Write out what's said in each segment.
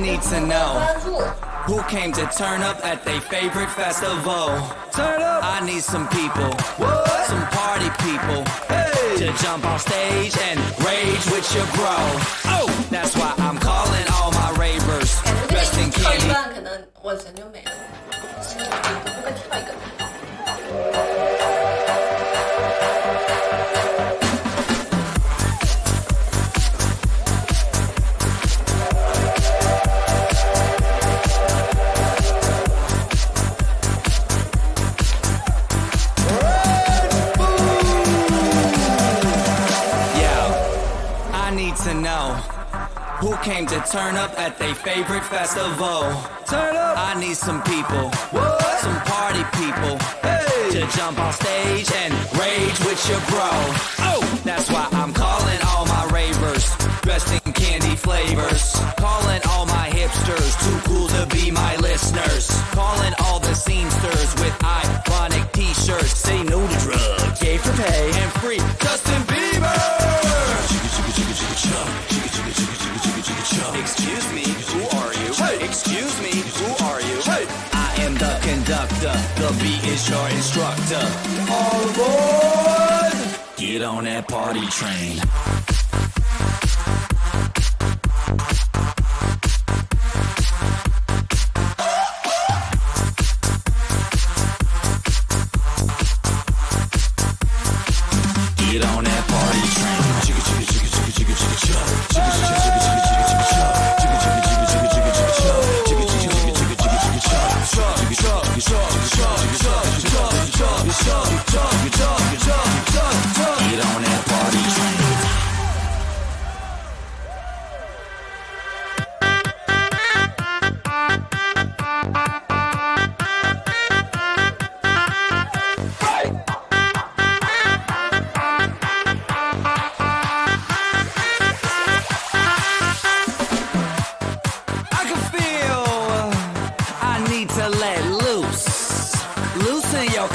need to know who came to turn up at their favorite festival. Turn up. I need some people, some party people, to jump on stage and rage with your bro. Oh, that's why I'm calling all my ravers. Dressed in 跳一 candy. 半可能我人就没了，不会跳一个。To know who came to turn up at their favorite festival. Turn up. I need some people, some party people, to jump on stage and rage with your bro. Oh, that's why I'm calling all my ravers, dressed in candy flavors. Calling all my hipsters, too cool to be my listeners. Calling all the scenesters with ironic t-shirts. Say no to drugs, gay for pay, and free Justin Bieber. Excuse me, who are you? Hey. Excuse me, who are you? Hey. I am the conductor, the beat is your instructor. All aboard! Get on that party train. Get on that party train. Chicka chicka chicka chicka chicka chicka chicka chicka chicka chicka Get on that party train.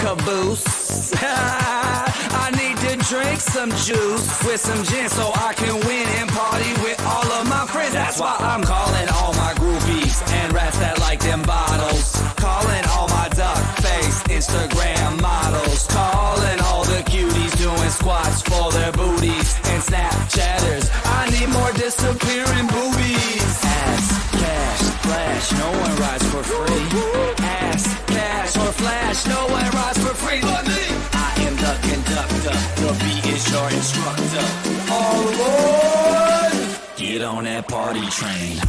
Caboose. I need to drink some juice with some gin so I can win and party with all of my friends. That's why I'm calling all my groupies and rats that like them bottles. Calling all my duck face Instagram models. Calling all the cuties doing squats for their booties and Snapchatters. I need more disappearing boobies. Ass, cash, flash, no one rides for free. Ass, cash, or flash, no one rides for free but me. I am the conductor, the beat is your instructor. All aboard! Get on that party train.